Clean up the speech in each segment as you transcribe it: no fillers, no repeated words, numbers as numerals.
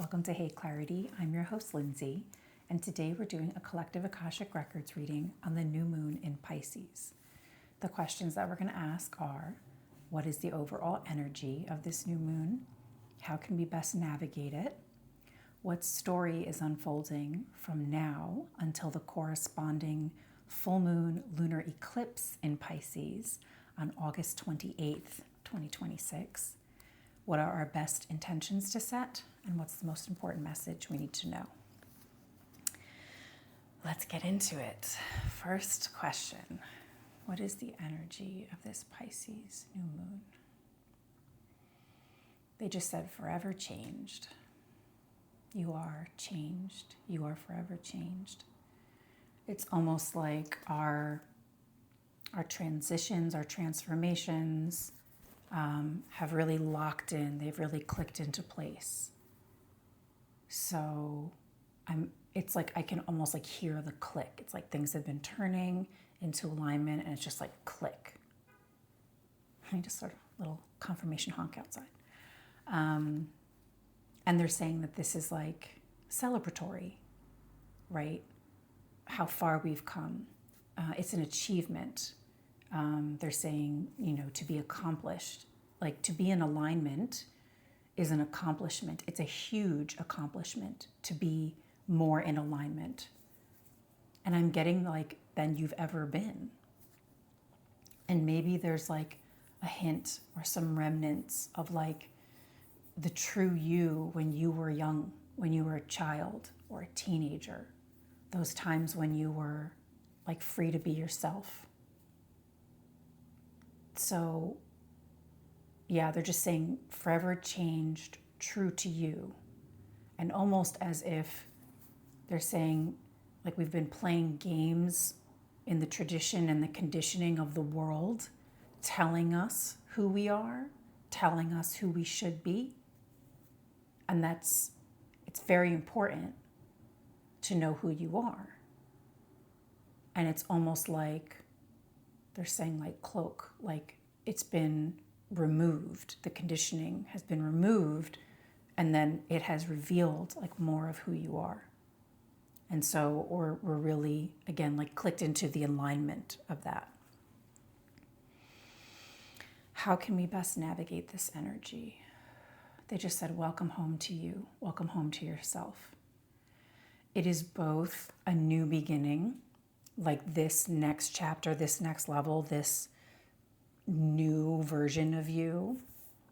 Welcome to Hey Clarity. I'm your host, Lindsay, and today we're doing a collective Akashic Records reading on the new moon in Pisces. The questions that we're going to ask are, what is the overall energy of this new moon? How can we best navigate it? What story is unfolding from now until the corresponding full moon lunar eclipse in Pisces on August 28th, 2026? What are our best intentions to set? And what's the most important message we need to know? Let's get into it. First question. What is the energy of this Pisces new moon? They just said forever changed. You are changed. You are forever changed. It's almost like our transitions, our transformations have really locked in. They've really clicked into place. So it's like I can almost like hear the click. It's like things have been turning into alignment and it's just like click. I just sort of little confirmation honk outside. And they're saying that this is like celebratory, right? How far we've come. It's an achievement. They're saying, to be accomplished, like to be in alignment is an accomplishment. It's a huge accomplishment to be more in alignment. And I'm getting like than you've ever been. And maybe there's like a hint or some remnants of like the true you when you were young, when you were a child or a teenager, those times when you were like free to be yourself. So yeah, they're just saying forever changed, true to you. And almost as if they're saying, like we've been playing games in the tradition and the conditioning of the world, telling us who we are, telling us who we should be. And it's very important to know who you are. And it's almost like they're saying like cloak, like it's been removed, the conditioning has been removed, and then it has revealed like more of who you are. And so, or we're really, again, like clicked into the alignment of that. How can we best navigate this energy? They just said, welcome home to you, welcome home to yourself. It is both a new beginning, like this next chapter, this next level, this new version of you,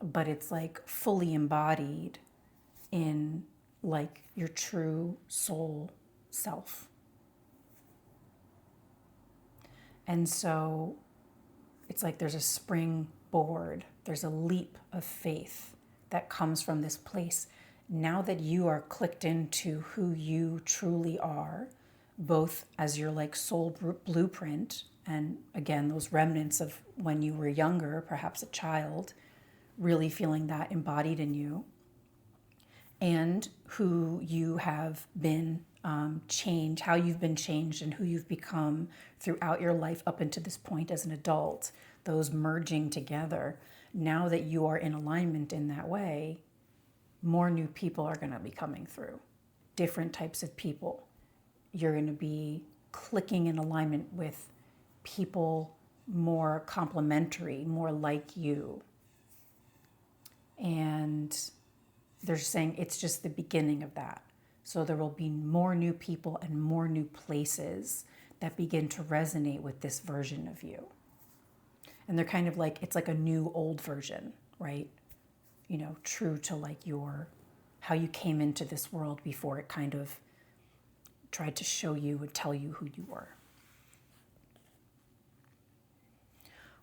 but it's like fully embodied in like your true soul self. And so it's like there's a springboard, there's a leap of faith that comes from this place. Now that you are clicked into who you truly are, both as your like soul blueprint, and again, those remnants of when you were younger, perhaps a child, really feeling that embodied in you, and who you have been changed, how you've been changed and who you've become throughout your life up into this point as an adult, those merging together. Now that you are in alignment in that way, more new people are going to be coming through, different types of people. You're going to be clicking in alignment with people more complementary, more like you. And they're saying it's just the beginning of that. So there will be more new people and more new places that begin to resonate with this version of you. And they're kind of like, it's like a new old version, right? True to like how you came into this world before it kind of tried to show you and tell you who you were.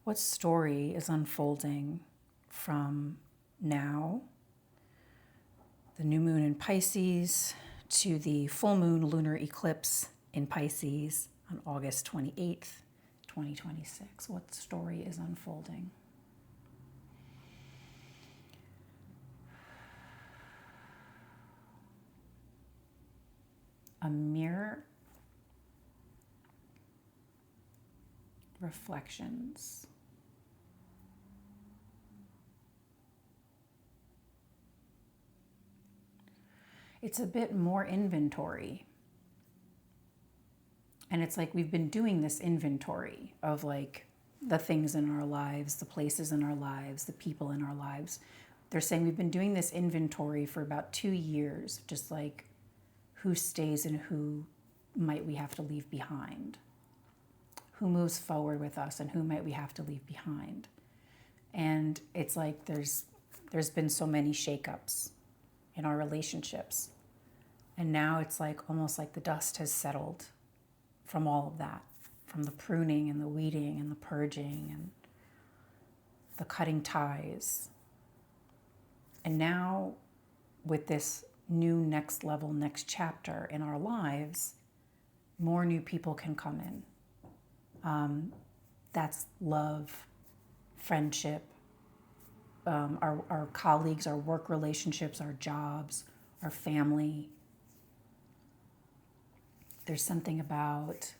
What story is unfolding from now, the new moon in Pisces, to the full moon lunar eclipse in Pisces on August 28th, 2026? What story is unfolding? A mirror, reflections, It's a bit more inventory. And it's like we've been doing this inventory of like the things in our lives, the places in our lives, the people in our lives. They're saying we've been doing this inventory for about 2 years, just like who stays and who might we have to leave behind, who moves forward with us and who might we have to leave behind. And it's like there's been so many shakeups in our relationships. And now it's like almost like the dust has settled from all of that, from the pruning and the weeding and the purging and the cutting ties. And now with this new next level, next chapter in our lives, more new people can come in. That's love, friendship, our colleagues, our work relationships, our jobs, our family. There's something about,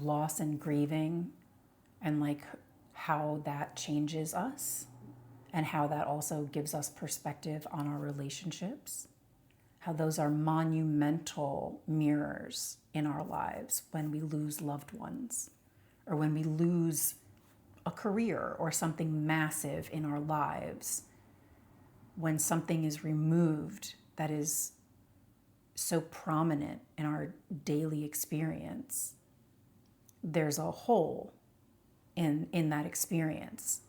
loss and grieving and like how that changes us and how that also gives us perspective on our relationships, how those are monumental mirrors in our lives when we lose loved ones or when we lose a career or something massive in our lives, when something is removed that is so prominent in our daily experience, there's a hole in that experience.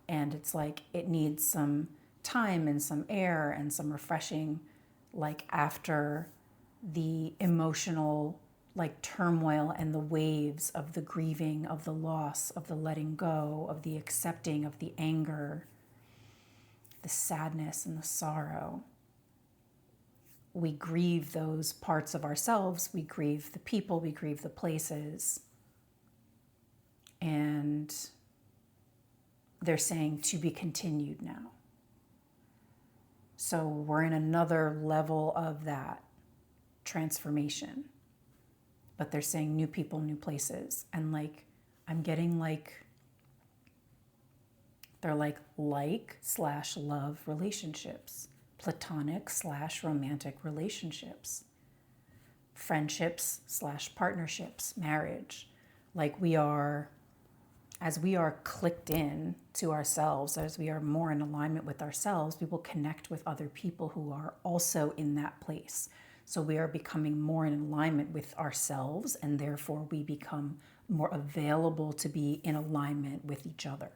And it's like it needs some time and some air and some refreshing, like after the emotional like turmoil and the waves of the grieving, of the loss, of the letting go, of the accepting, of the anger, the sadness and the sorrow. We grieve those parts of ourselves. We grieve the people, we grieve the places. And they're saying to be continued now. So we're in another level of that transformation. But they're saying new people, new places. And like, I'm getting like, they're like / love relationships, platonic / romantic relationships, friendships / partnerships, marriage. Like as we are clicked in to ourselves, as we are more in alignment with ourselves, we will connect with other people who are also in that place. So we are becoming more in alignment with ourselves, and therefore we become more available to be in alignment with each other.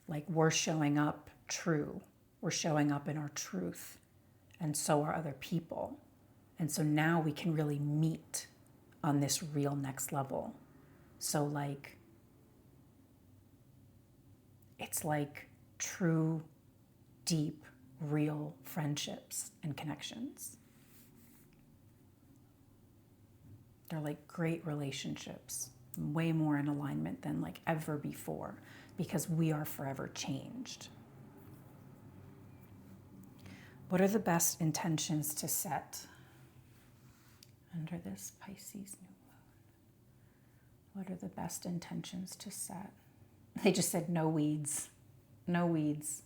Like we're showing up true. We're showing up in our truth, and so are other people. And so now we can really meet on this real next level. So like, it's like true, deep, real friendships and connections. They're like great relationships, way more in alignment than like ever before, because we are forever changed. What are the best intentions to set under this Pisces New Moon? What are the best intentions to set? They just said no weeds, no weeds.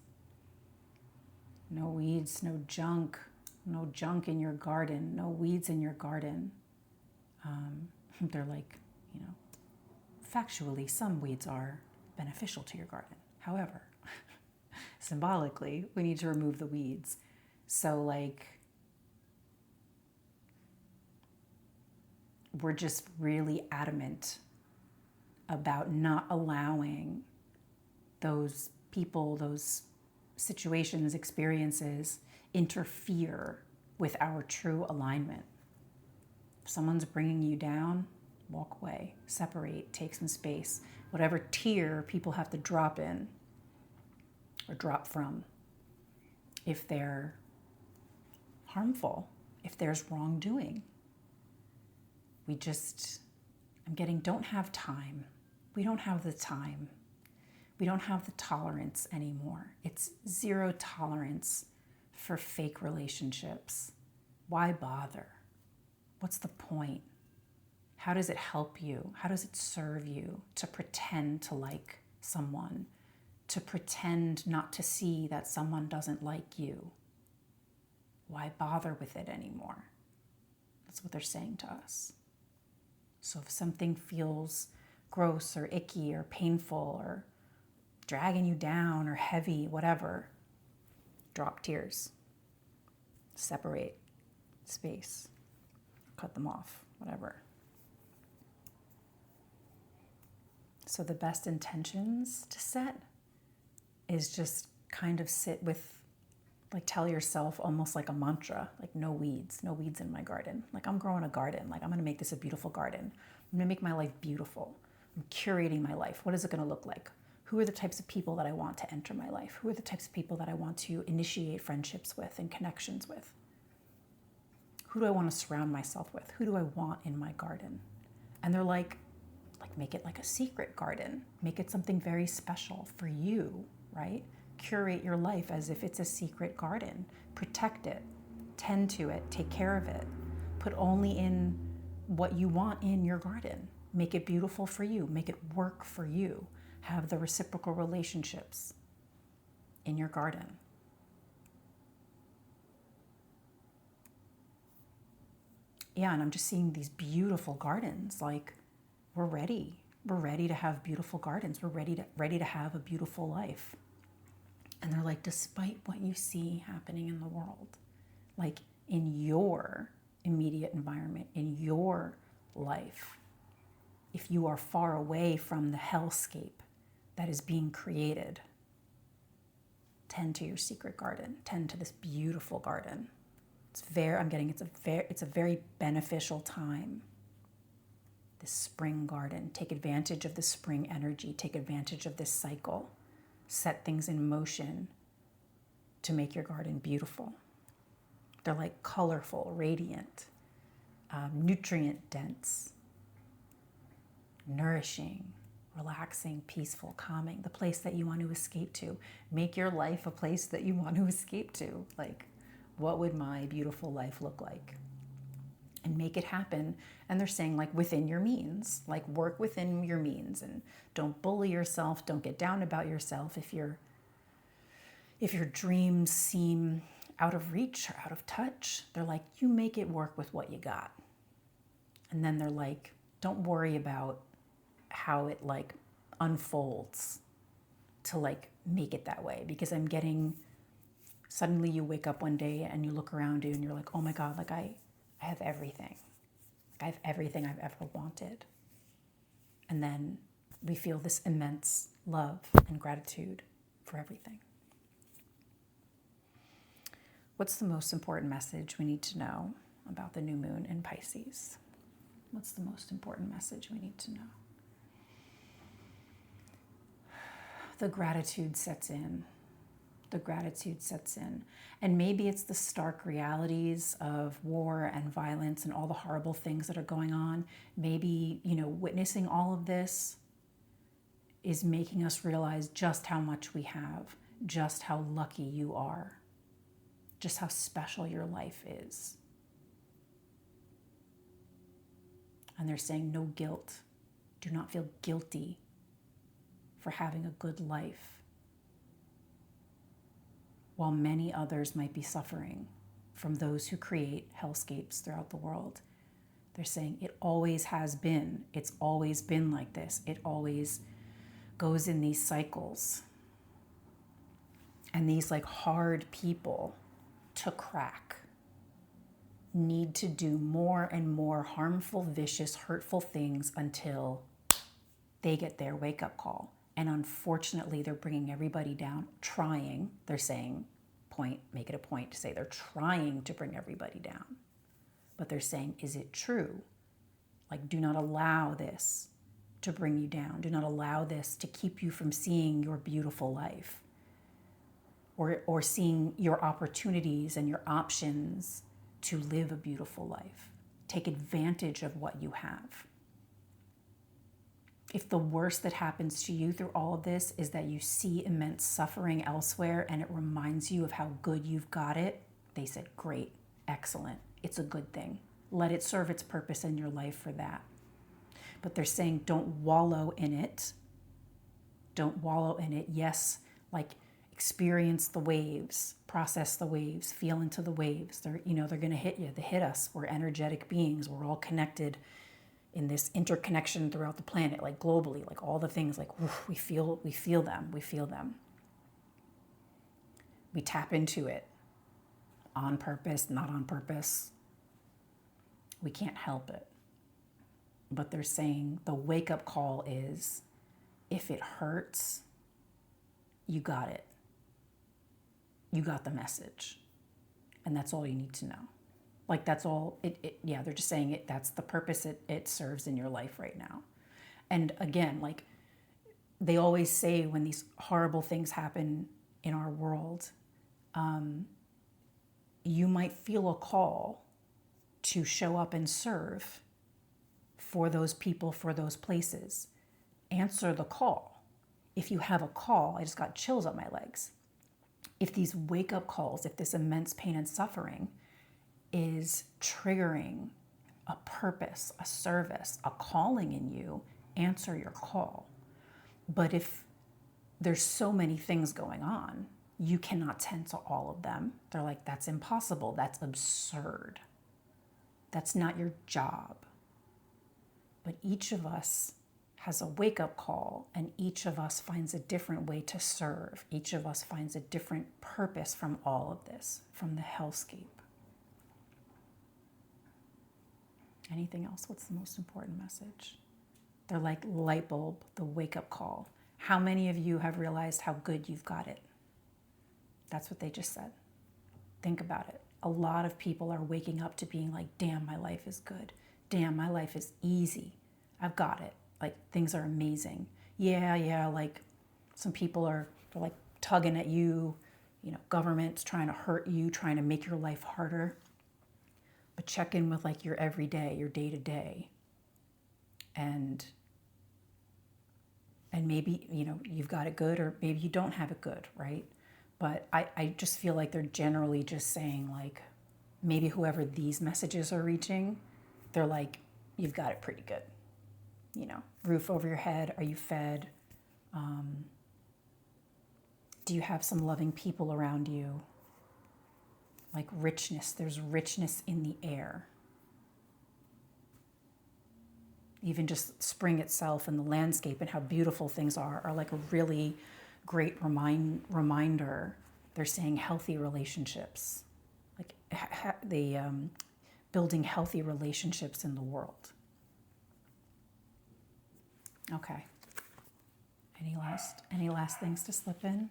No weeds, no junk in your garden, no weeds in your garden. They're like, factually, some weeds are beneficial to your garden. However, symbolically, we need to remove the weeds. So like, we're just really adamant about not allowing those people, those situations, experiences interfere with our true alignment. If someone's bringing you down, walk away, separate, take some space. Whatever tier people have to drop in or drop from, if they're harmful, if there's wrongdoing. Don't have time. We don't have the time. We don't have the tolerance anymore. It's zero tolerance for fake relationships. Why bother? What's the point? How does it help you? How does it serve you to pretend to like someone, to pretend not to see that someone doesn't like you. Why bother with it anymore? That's what they're saying to us. So if something feels gross or icky or painful or dragging you down or heavy, whatever, drop tears. Separate space. Cut them off, whatever. So the best intentions to set is just kind of sit with, like, tell yourself almost like a mantra, like no weeds in my garden. Like, I'm growing a garden. Like, I'm going to make this a beautiful garden. I'm going to make my life beautiful. I'm curating my life. What is it going to look like? Who are the types of people that I want to enter my life? Who are the types of people that I want to initiate friendships with and connections with? Who do I want to surround myself with? Who do I want in my garden? And they're like make it like a secret garden. Make it something very special for you, right? Curate your life as if it's a secret garden. Protect it, tend to it, take care of it. Put only in what you want in your garden. Make it beautiful for you. Make it work for you. Have the reciprocal relationships in your garden. Yeah, and I'm just seeing these beautiful gardens. Like, we're ready. We're ready to have beautiful gardens. We're ready to have a beautiful life. And they're like, despite what you see happening in the world, like in your immediate environment, in your life, if you are far away from the hellscape that is being created, tend to your secret garden, tend to this beautiful garden. It's a very beneficial time. This spring garden, take advantage of the spring energy, take advantage of this cycle. Set things in motion to make your garden beautiful. They're like colorful, radiant, nutrient dense, nourishing, relaxing, peaceful, calming, the place that you want to escape to. Make your life a place that you want to escape to. Like, what would my beautiful life look like? And make it happen. And they're saying, like, within your means, like, work within your means, and don't bully yourself. Don't get down about yourself if your dreams seem out of reach or out of touch. They're like, you make it work with what you got. And then they're like, don't worry about how it like unfolds to like make it that way, because I'm getting, suddenly you wake up one day and you look around you and you're like, oh my God, like I have everything. Like, I have everything I've ever wanted. And then we feel this immense love and gratitude for everything. What's the most important message we need to know about the new moon in Pisces? What's the most important message we need to know? The gratitude sets in. The gratitude sets in. And maybe it's the stark realities of war and violence and all the horrible things that are going on. Maybe, witnessing all of this is making us realize just how much we have, just how lucky you are, just how special your life is. And they're saying no guilt. Do not feel guilty for having a good life, while many others might be suffering from those who create hellscapes throughout the world. They're saying it always has been. It's always been like this. It always goes in these cycles. And these like hard people to crack need to do more and more harmful, vicious, hurtful things until they get their wake-up call. And unfortunately, they're bringing everybody down, trying. They're saying, make it a point to say they're trying to bring everybody down. But they're saying, is it true? Like, do not allow this to bring you down. Do not allow this to keep you from seeing your beautiful life, or seeing your opportunities and your options to live a beautiful life. Take advantage of what you have. If the worst that happens to you through all of this is that you see immense suffering elsewhere and it reminds you of how good you've got it, they said, great, excellent, it's a good thing. Let it serve its purpose in your life for that. But they're saying, don't wallow in it. Don't wallow in it. Yes, like experience the waves, process the waves, feel into the waves. They're going to hit you. They hit us. We're energetic beings. We're all connected in this interconnection throughout the planet, like globally, like all the things, like oof, we feel them. We feel them. We tap into it on purpose, not on purpose. We can't help it. But they're saying the wake-up call is, if it hurts, you got it. You got the message. And that's all you need to know. Like that's all, they're just saying it, that's the purpose it serves in your life right now. And again, like they always say when these horrible things happen in our world, you might feel a call to show up and serve for those people, for those places. Answer the call. If you have a call, I just got chills up my legs. If these wake-up calls, if this immense pain and suffering is triggering a purpose, a service, a calling in you, answer your call. But if there's so many things going on, you cannot tend to all of them. They're like, that's impossible. That's absurd. That's not your job. But each of us has a wake-up call, and each of us finds a different way to serve. Each of us finds a different purpose from all of this, from the hellscape. Anything else? What's the most important message? They're like light bulb, the wake-up call. How many of you have realized how good you've got it? That's what they just said. Think about it. A lot of people are waking up to being like, damn, my life is good. Damn, my life is easy. I've got it. Like, things are amazing. Yeah, like some people they're like tugging at you, government's trying to hurt you, trying to make your life harder. But check in with like your everyday, your day to day. And maybe, you've got it good, or maybe you don't have it good, right? But I just feel like they're generally just saying like, maybe whoever these messages are reaching, they're like, you've got it pretty good. Roof over your head. Are you fed? Do you have some loving people around you? Like richness. There's richness in the air. Even just spring itself and the landscape and how beautiful things are like a really great reminder. They're saying healthy relationships. Like building healthy relationships in the world. Okay. Any last things to slip in?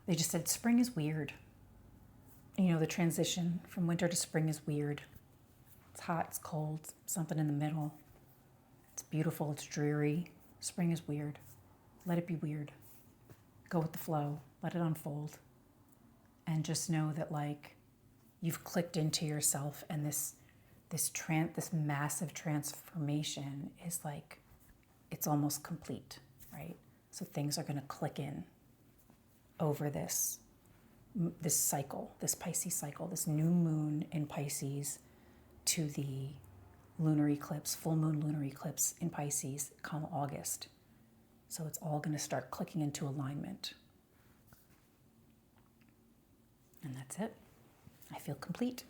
They just said spring is weird. The transition from winter to spring is weird. It's hot, it's cold, something in the middle. It's beautiful, it's dreary. Spring is weird. Let it be weird. Go with the flow. Let it unfold. And just know that like you've clicked into yourself, and this massive transformation is like, it's almost complete, right? So things are going to click in over this cycle, this Pisces cycle, this new moon in Pisces to the lunar eclipse, full moon lunar eclipse in Pisces come August. So it's all going to start clicking into alignment. And that's it. I feel complete.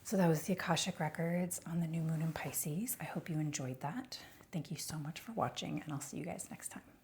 So that was the Akashic Records on the new moon in Pisces. I hope you enjoyed that. Thank you so much for watching, and I'll see you guys next time.